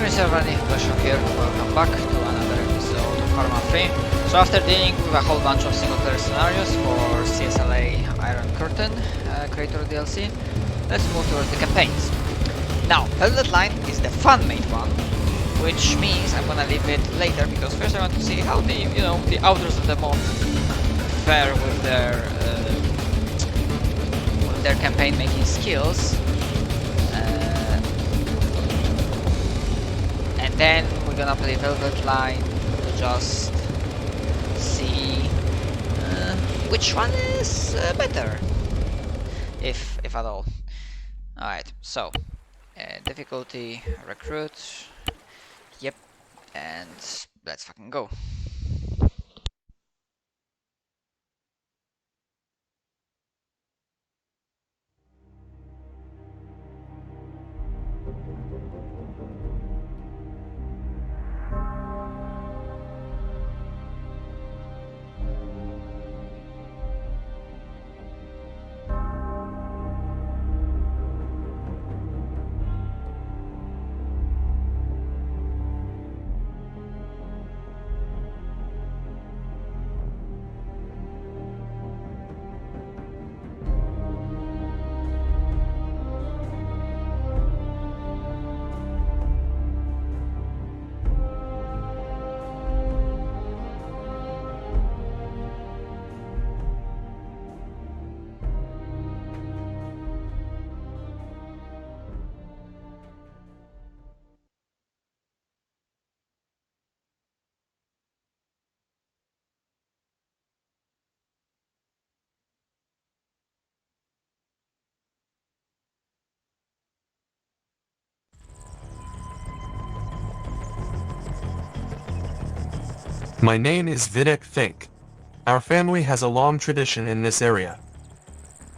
Everybody, Flash here, welcome back to another episode of ARMA 3. So after dealing with a whole bunch of single player scenarios for CSLA Iron Curtain Creator DLC, let's move towards the campaigns. Now, Velvet Line is the fan-made one, which means I'm gonna leave it later because first I want to see how the, the authors of the mod fare with their campaign making skills. Then we're gonna play Velvet Line to just see which one is better, if at all. Alright, so difficulty, recruit, yep, and let's fucking go. My name is Videk Fink. Our family has a long tradition in this area.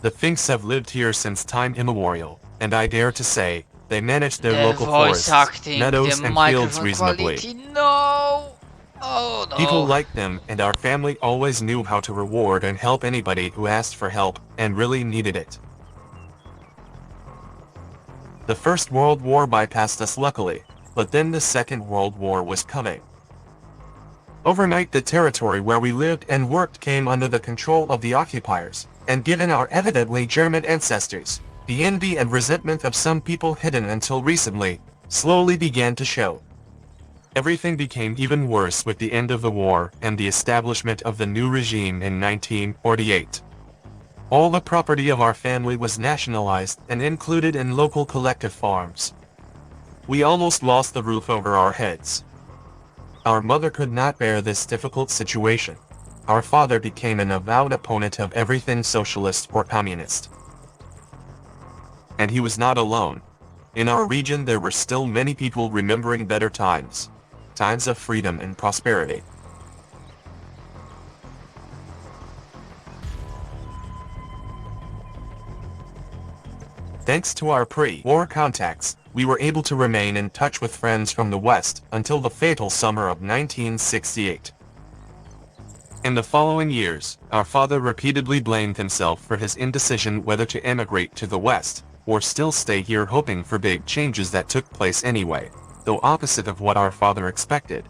The Finks have lived here since time immemorial, and I dare to say, they manage their local forests, meadows and fields reasonably. No! Oh no! People liked them, and our family always knew how to reward and help anybody who asked for help and really needed it. The First World War bypassed us luckily, but then the Second World War was coming. Overnight the territory where we lived and worked came under the control of the occupiers, and given our evidently German ancestors, the envy and resentment of some people hidden until recently, slowly began to show. Everything became even worse with the end of the war and the establishment of the new regime in 1948. All the property of our family was nationalized and included in local collective farms. We almost lost the roof over our heads. Our mother could not bear this difficult situation. Our father became an avowed opponent of everything socialist or communist. And he was not alone. In our region there were still many people remembering better times. Times of freedom and prosperity. Thanks to our pre-war contacts, we were able to remain in touch with friends from the West until the fatal summer of 1968. In the following years, our father repeatedly blamed himself for his indecision whether to emigrate to the West, or still stay here hoping for big changes that took place anyway, though opposite of what our father expected.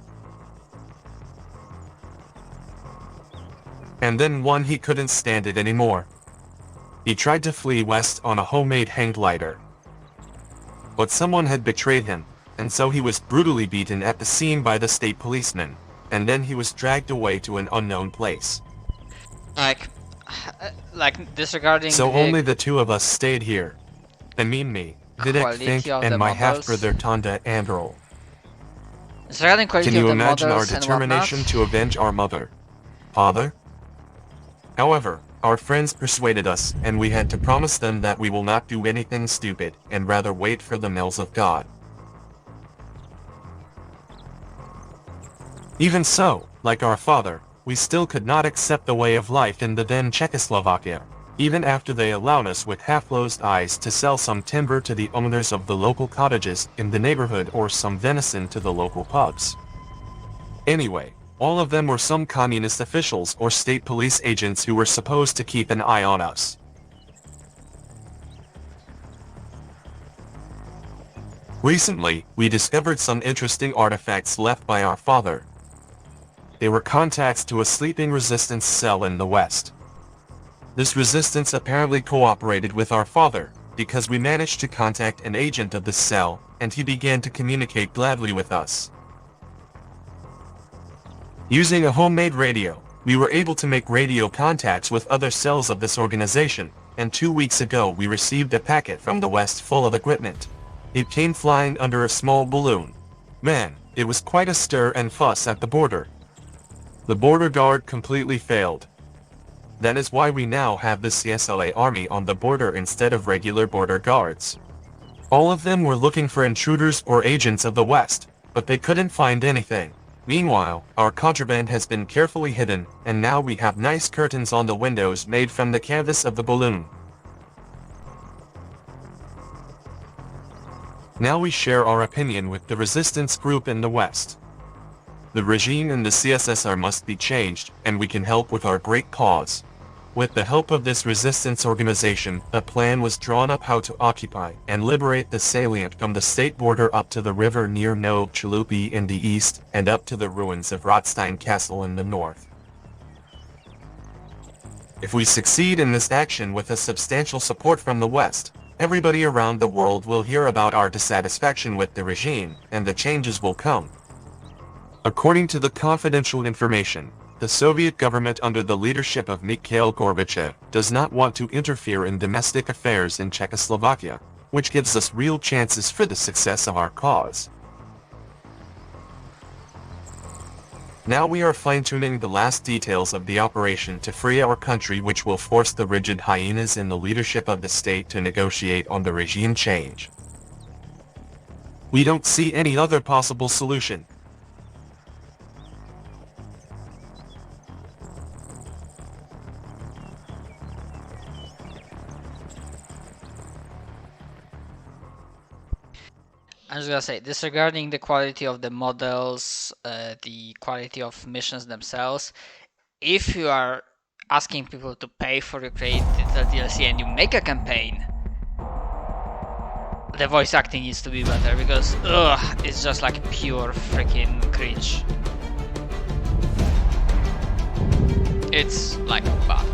And then he couldn't stand it anymore. He tried to flee west on a homemade hang glider. But someone had betrayed him, and so he was brutally beaten at the scene by the state policeman, and then he was dragged away to an unknown place. Like disregarding so only the two of us stayed here. Me, Videk Fink, and my half-brother Tonda Androl. Can you imagine our determination to avenge our mother? Father? However, our friends persuaded us, and we had to promise them that we will not do anything stupid, and rather wait for the mills of God. Even so, like our father, we still could not accept the way of life in the then Czechoslovakia, even after they allowed us with half-closed eyes to sell some timber to the owners of the local cottages in the neighborhood or some venison to the local pubs. Anyway, all of them were some communist officials or state police agents who were supposed to keep an eye on us. Recently, we discovered some interesting artifacts left by our father. They were contacts to a sleeping resistance cell in the West. This resistance apparently cooperated with our father, because we managed to contact an agent of the cell, and he began to communicate gladly with us. Using a homemade radio, we were able to make radio contacts with other cells of this organization, and 2 weeks ago we received a packet from the West full of equipment. It came flying under a small balloon. Man, it was quite a stir and fuss at the border. The border guard completely failed. That is why we now have the CSLA army on the border instead of regular border guards. All of them were looking for intruders or agents of the West, but they couldn't find anything. Meanwhile, our contraband has been carefully hidden, and now we have nice curtains on the windows made from the canvas of the balloon. Now we share our opinion with the resistance group in the West. The regime in the CSSR must be changed, and we can help with our great cause. With the help of this resistance organization, a plan was drawn up how to occupy and liberate the salient from the state border up to the river near Nove Chalupi in the east, and up to the ruins of Rothstein Castle in the north. If we succeed in this action with a substantial support from the West, everybody around the world will hear about our dissatisfaction with the regime, and the changes will come. According to the confidential information, the Soviet government under the leadership of Mikhail Gorbachev does not want to interfere in domestic affairs in Czechoslovakia, which gives us real chances for the success of our cause. Now we are fine-tuning the last details of the operation to free our country, which will force the rigid hyenas in the leadership of the state to negotiate on the regime change. We don't see any other possible solution. I'm just gonna say, disregarding the quality of the models, the quality of missions themselves, if you are asking people to pay for your created DLC and you make a campaign, the voice acting needs to be better, because it's just like pure freaking cringe. It's like bad.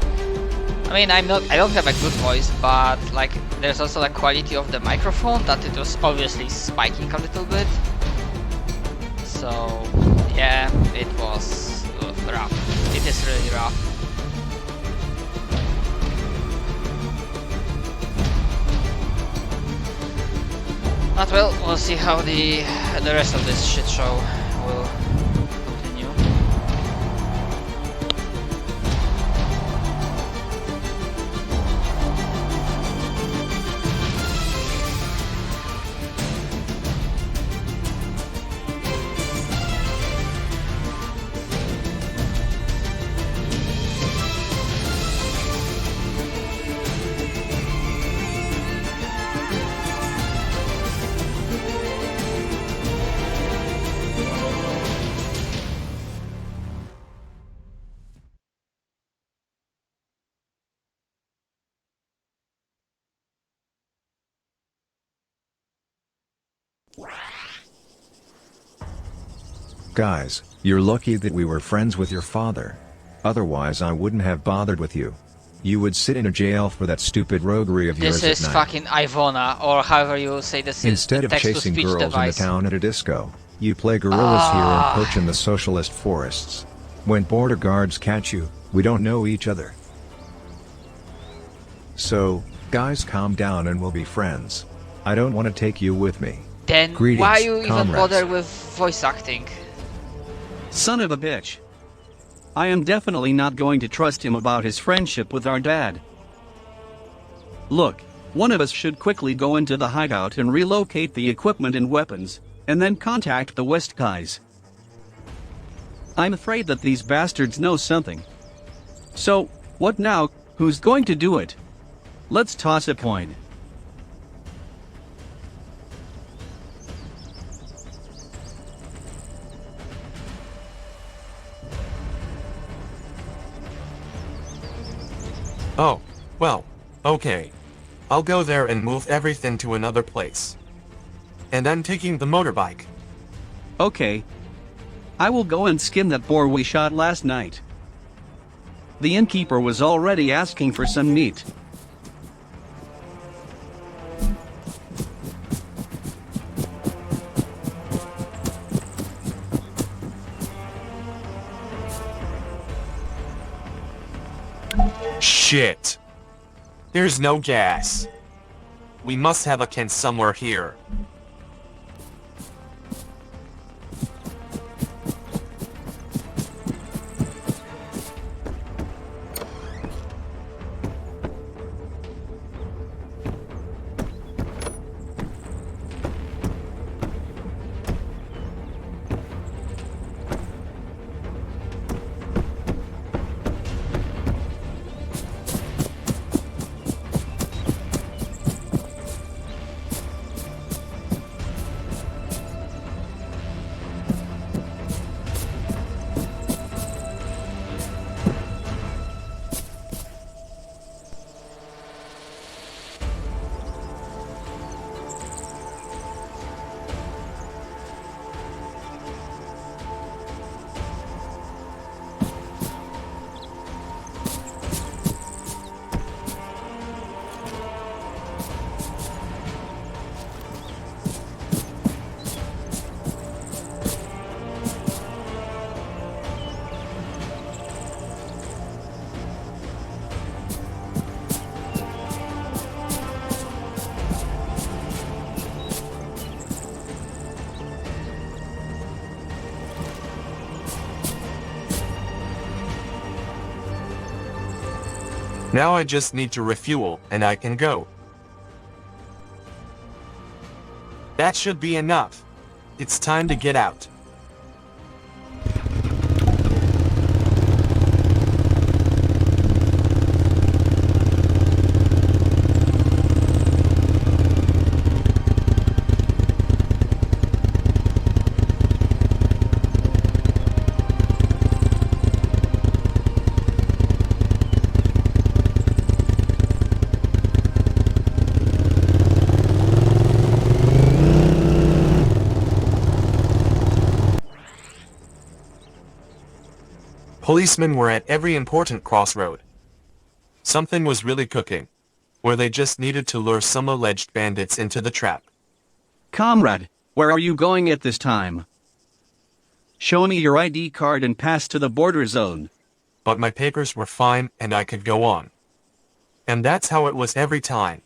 I mean, I don't have a good voice, but like there's also the quality of the microphone that it was obviously spiking a little bit. So yeah, it was rough. It is really rough. But well, we'll see how the rest of this shit show will continue. Guys, you're lucky that we were friends with your father. Otherwise I wouldn't have bothered with you. You would sit in a jail for that stupid roguery of yours at night. This is fucking Ivona, or however you say this. Instead of chasing girls device. in the town at a disco, you play gorillas here and poach in the socialist forests. When border guards catch you, we don't know each other. So, guys, calm down and we'll be friends. I don't want to take you with me. Then Greetings, why you even comrades. bother with voice acting? Son of a bitch. I am definitely not going to trust him about his friendship with our dad. Look, one of us should quickly go into the hideout and relocate the equipment and weapons, and then contact the West guys. I'm afraid that these bastards know something. So, what now? Who's going to do it? Let's toss a coin. Oh, well, okay. I'll go there and move everything to another place. and I'm taking the motorbike. Okay. I will go and skin that boar we shot last night. The innkeeper was already asking for some meat. Shit. There's no gas. We must have a can somewhere here. Now I just need to refuel and I can go. That should be enough. It's time to get out. Policemen were at every important crossroad. Something was really cooking, where they just needed to lure some alleged bandits into the trap. Comrade, where are you going at this time? Show me your ID card and pass to the border zone. But my papers were fine and I could go on. And that's how it was every time.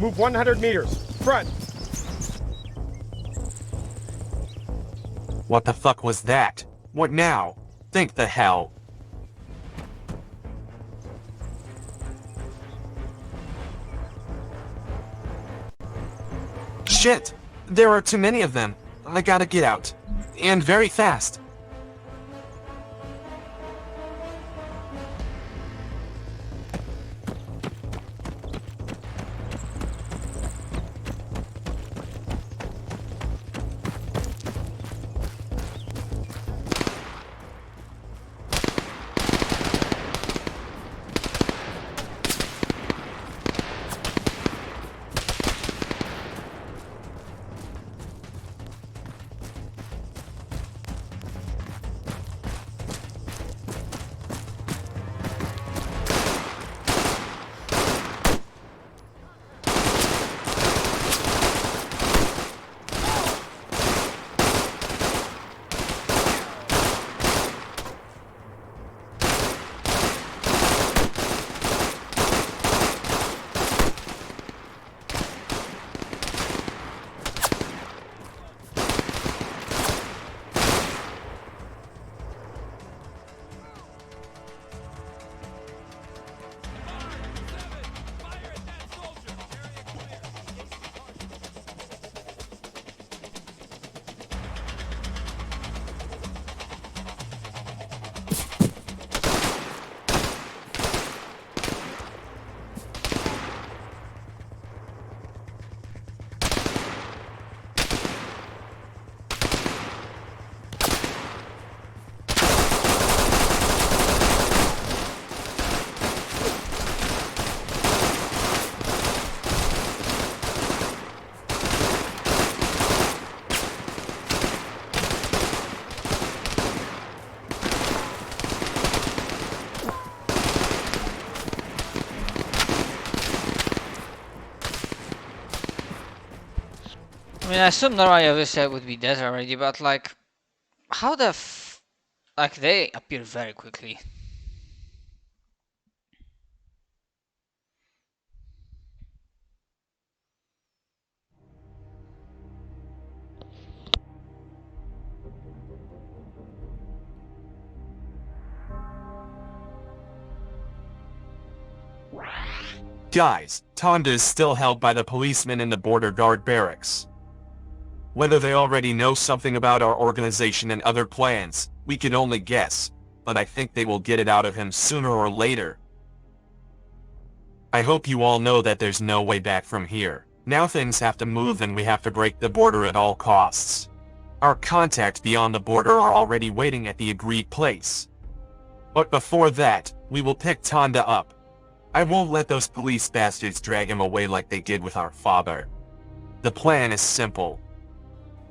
Move 100 meters. Front. What the fuck was that? What now? Think the hell. Shit! There are too many of them. I gotta get out. And very fast. I mean, I assume normally obviously I would be dead already, but like, how the like, they appear very quickly. Guys, Tonda is still held by the policemen in the border guard barracks. Whether they already know something about our organization and other plans, we can only guess, but I think they will get it out of him sooner or later. I hope you all know that there's no way back from here. Now things have to move and we have to break the border at all costs. Our contacts beyond the border are already waiting at the agreed place. But before that, we will pick Tonda up. I won't let those police bastards drag him away like they did with our father. The plan is simple.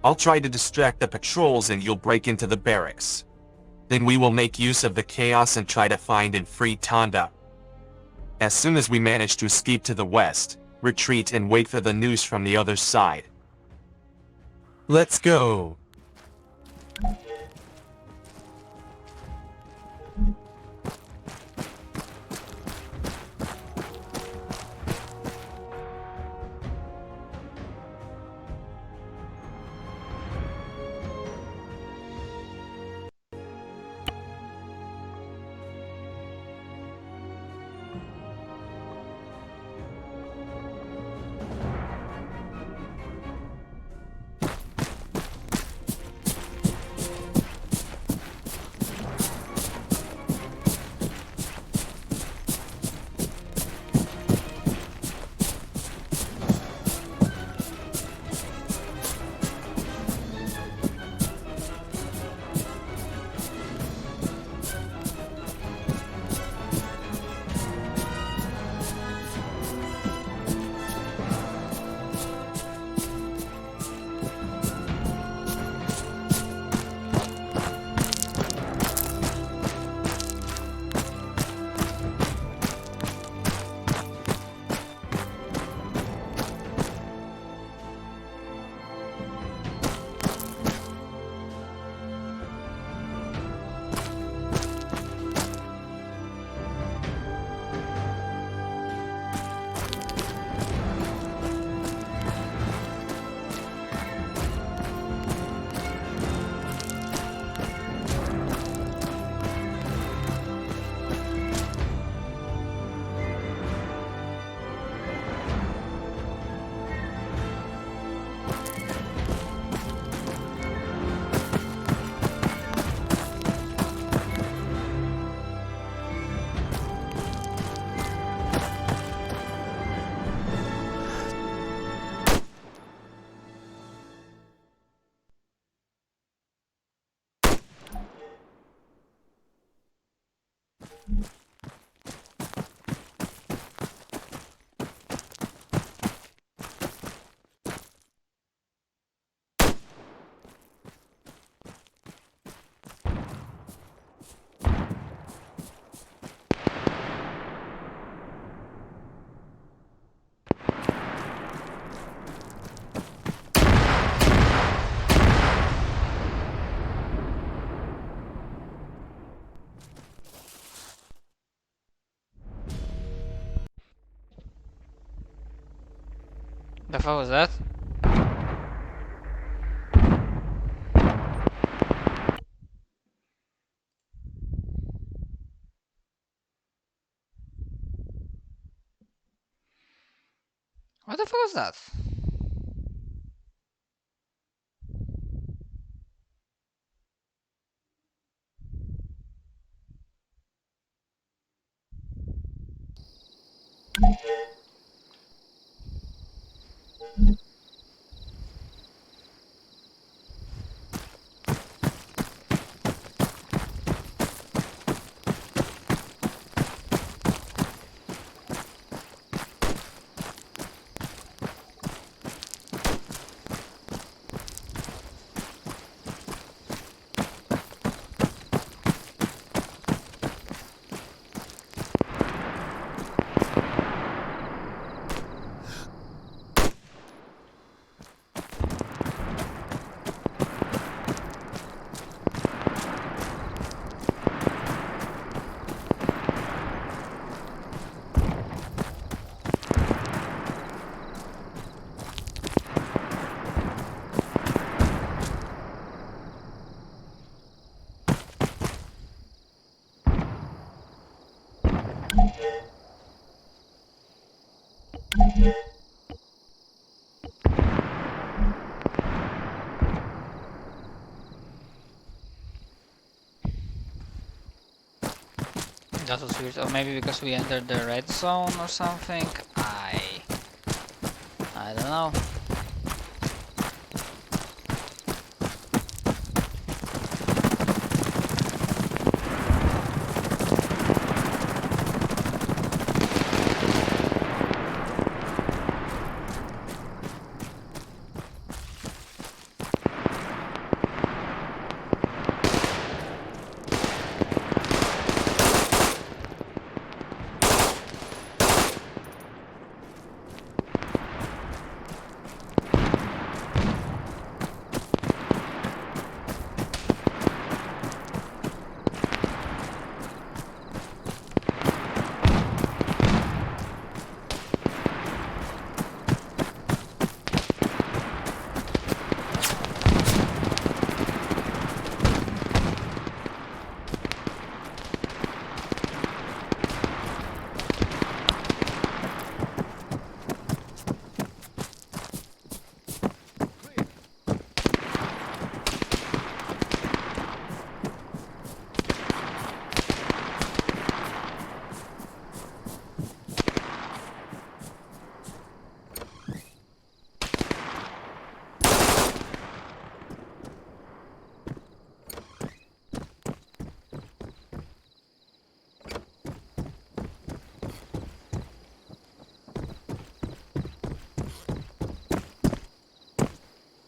I'll try to distract the patrols and you'll break into the barracks. Then we will make use of the chaos and try to find and free Tonda. As soon as we manage to escape to the west, retreat and wait for the news from the other side. Let's go! The fuck was that? What the fuck was that? That was weird. Or maybe because we entered the red zone or something. I don't know.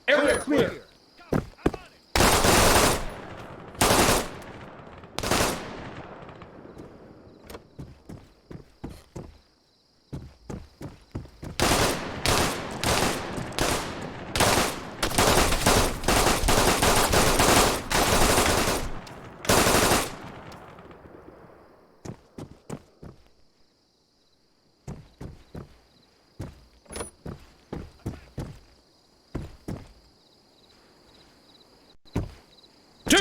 Area clear.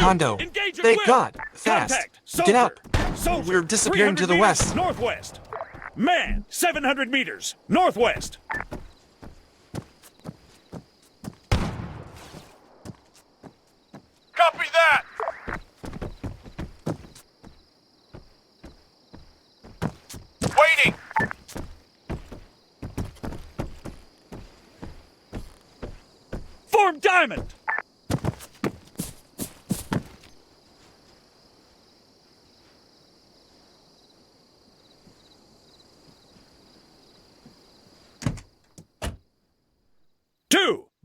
Tondo, Engage at thank will. God, fast. Contact. Get up. Soldier. We're disappearing to the 300 meters west. Northwest. Man, 700 meters northwest. Copy that. Waiting. Form diamond.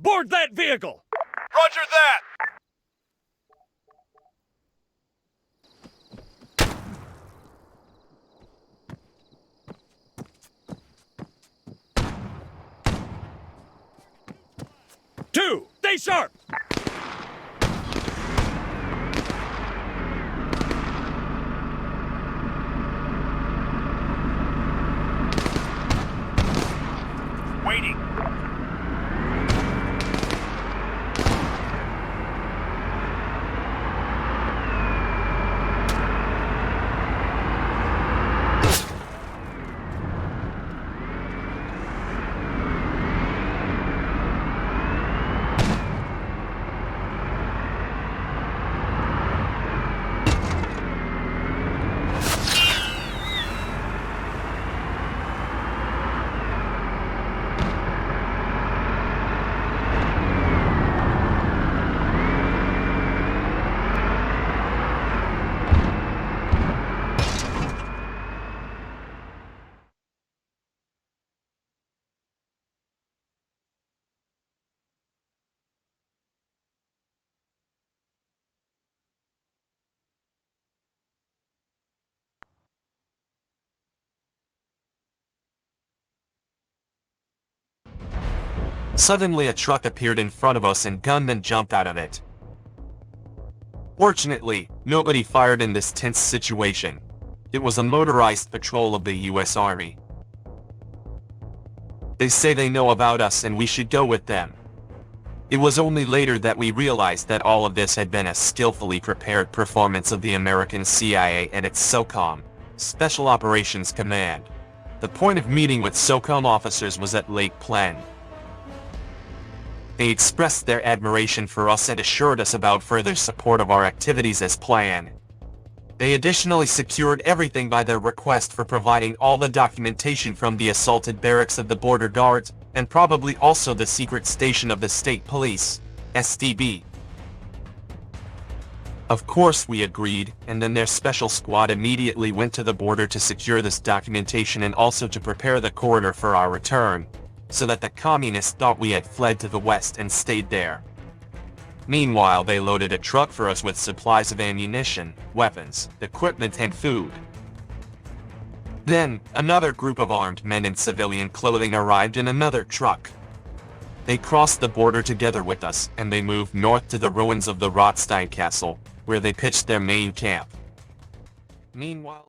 Board that vehicle! Roger that! Two, stay sharp! Waiting. Suddenly a truck appeared in front of us and gunmen jumped out of it. Fortunately, nobody fired in this tense situation. It was a motorized patrol of the US Army. They say they know about us and we should go with them. It was only later that we realized that all of this had been a skillfully prepared performance of the American CIA and its SOCOM, Special Operations Command. The point of meeting with SOCOM officers was at Lake Plen. They expressed their admiration for us and assured us about further support of our activities as planned. They additionally secured everything by their request for providing all the documentation from the assaulted barracks of the border guards, and probably also the secret station of the state police, SDB. Of course we agreed, and then their special squad immediately went to the border to secure this documentation and also to prepare the corridor for our return, so that the communists thought we had fled to the west and stayed there. Meanwhile, they loaded a truck for us with supplies of ammunition, weapons, equipment and food. Then, another group of armed men in civilian clothing arrived in another truck. They crossed the border together with us, and they moved north to the ruins of the Rothstein Castle, where they pitched their main camp. Meanwhile,